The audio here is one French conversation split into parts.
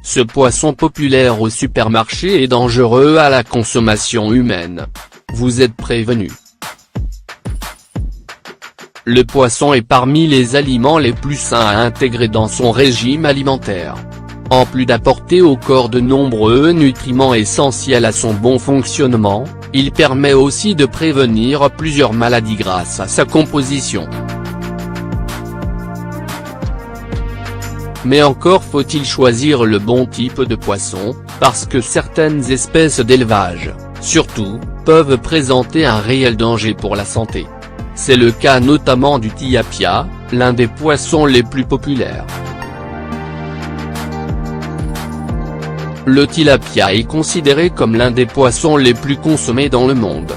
Ce poisson populaire au supermarché est dangereux à la consommation humaine. Vous êtes prévenus. Le poisson est parmi les aliments les plus sains à intégrer dans son régime alimentaire. En plus d'apporter au corps de nombreux nutriments essentiels à son bon fonctionnement, il permet aussi de prévenir plusieurs maladies grâce à sa composition. Mais encore faut-il choisir le bon type de poisson, parce que certaines espèces d'élevage, surtout, peuvent présenter un réel danger pour la santé. C'est le cas notamment du tilapia, l'un des poissons les plus populaires. Le tilapia est considéré comme l'un des poissons les plus consommés dans le monde.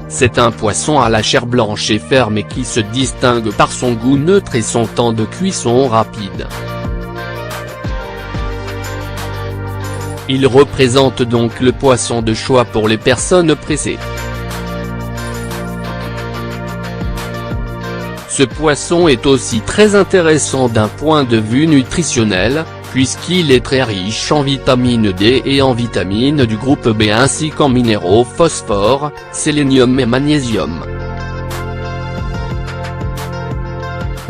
C'est un poisson à la chair blanche et ferme et qui se distingue par son goût neutre et son temps de cuisson rapide. Il représente donc le poisson de choix pour les personnes pressées. Ce poisson est aussi très intéressant d'un point de vue nutritionnel, puisqu'il est très riche en vitamine D et en vitamines du groupe B ainsi qu'en minéraux phosphore, sélénium et magnésium.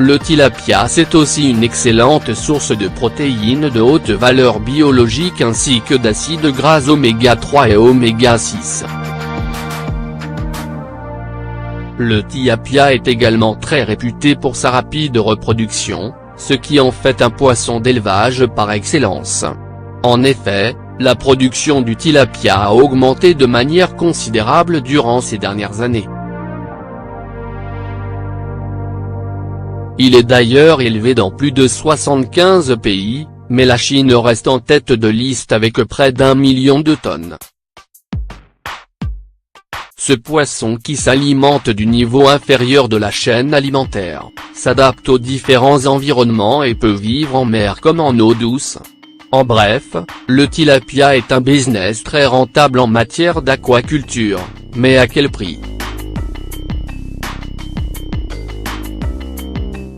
Le tilapia c'est aussi une excellente source de protéines de haute valeur biologique ainsi que d'acides gras oméga 3 et oméga 6. Le tilapia est également très réputé pour sa rapide reproduction, ce qui en fait un poisson d'élevage par excellence. En effet, la production du tilapia a augmenté de manière considérable durant ces dernières années. Il est d'ailleurs élevé dans plus de 75 pays, mais la Chine reste en tête de liste avec près d'1 million de tonnes. Ce poisson qui s'alimente du niveau inférieur de la chaîne alimentaire, s'adapte aux différents environnements et peut vivre en mer comme en eau douce. En bref, le tilapia est un business très rentable en matière d'aquaculture, mais à quel prix ?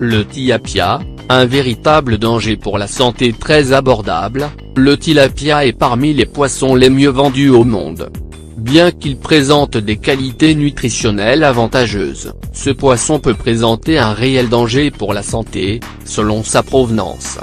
Le tilapia, un véritable danger pour la santé très abordable, le tilapia est parmi les poissons les mieux vendus au monde. Bien qu'il présente des qualités nutritionnelles avantageuses, ce poisson peut présenter un réel danger pour la santé, selon sa provenance.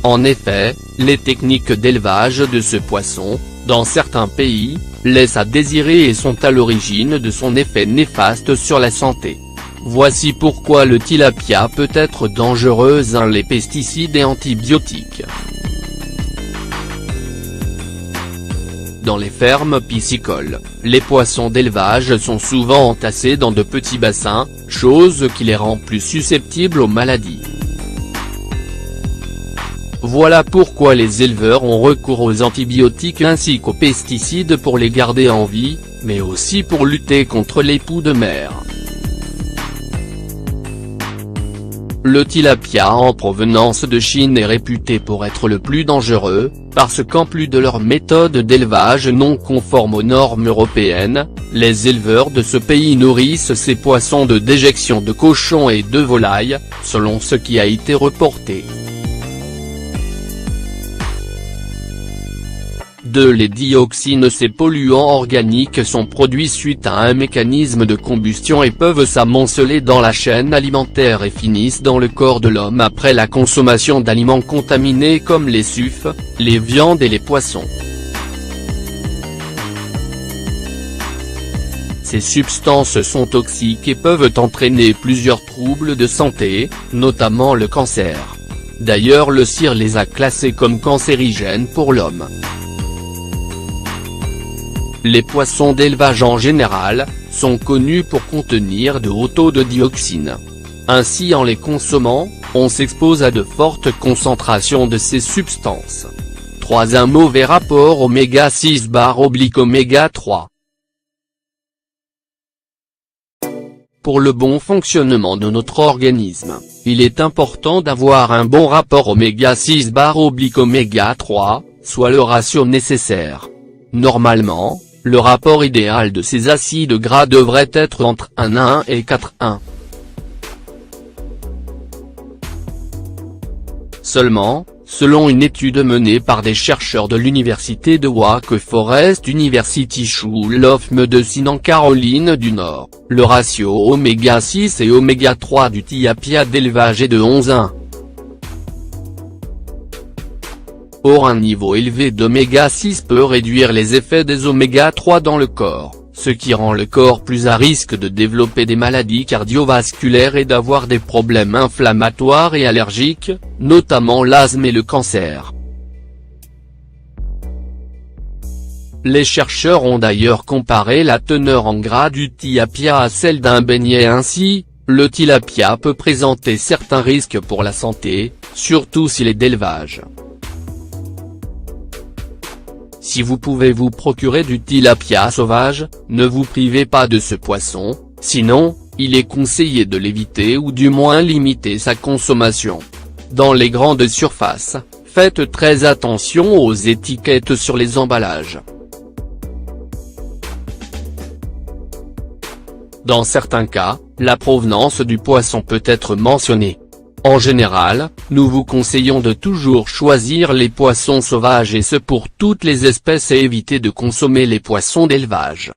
En effet, les techniques d'élevage de ce poisson, dans certains pays, laissent à désirer et sont à l'origine de son effet néfaste sur la santé. Voici pourquoi le tilapia peut être dangereux. Les pesticides et antibiotiques. Dans les fermes piscicoles, les poissons d'élevage sont souvent entassés dans de petits bassins, chose qui les rend plus susceptibles aux maladies. Voilà pourquoi les éleveurs ont recours aux antibiotiques ainsi qu'aux pesticides pour les garder en vie, mais aussi pour lutter contre les poux de mer. Le tilapia en provenance de Chine est réputé pour être le plus dangereux, parce qu'en plus de leur méthode d'élevage non conforme aux normes européennes, les éleveurs de ce pays nourrissent ces poissons de déjection de cochons et de volailles, selon ce qui a été reporté. Les dioxines. Ces polluants organiques sont produits suite à un mécanisme de combustion et peuvent s'amonceler dans la chaîne alimentaire et finissent dans le corps de l'homme après la consommation d'aliments contaminés comme les sucres, les viandes et les poissons. Ces substances sont toxiques et peuvent entraîner plusieurs troubles de santé, notamment le cancer. D'ailleurs le CIR les a classés comme cancérigènes pour l'homme. Les poissons d'élevage en général, sont connus pour contenir de hauts taux de dioxines. Ainsi en les consommant, on s'expose à de fortes concentrations de ces substances. 3. Un mauvais rapport oméga 6/oméga 3. Pour le bon fonctionnement de notre organisme, il est important d'avoir un bon rapport oméga 6/oméga 3, soit le ratio nécessaire. Normalement, le rapport idéal de ces acides gras devrait être entre 1:1 et 4:1. Seulement, selon une étude menée par des chercheurs de l'université de Wake Forest University School of Medicine en Caroline du Nord, le ratio oméga 6 et oméga 3 du tilapia d'élevage est de 11:1. Or un niveau élevé d'oméga 6 peut réduire les effets des oméga 3 dans le corps, ce qui rend le corps plus à risque de développer des maladies cardiovasculaires et d'avoir des problèmes inflammatoires et allergiques, notamment l'asthme et le cancer. Les chercheurs ont d'ailleurs comparé la teneur en gras du tilapia à celle d'un beignet. Ainsi, le tilapia peut présenter certains risques pour la santé, surtout s'il est d'élevage. Si vous pouvez vous procurer du tilapia sauvage, ne vous privez pas de ce poisson, sinon, il est conseillé de l'éviter ou du moins limiter sa consommation. Dans les grandes surfaces, faites très attention aux étiquettes sur les emballages. Dans certains cas, la provenance du poisson peut être mentionnée. En général, nous vous conseillons de toujours choisir les poissons sauvages et ce pour toutes les espèces et éviter de consommer les poissons d'élevage.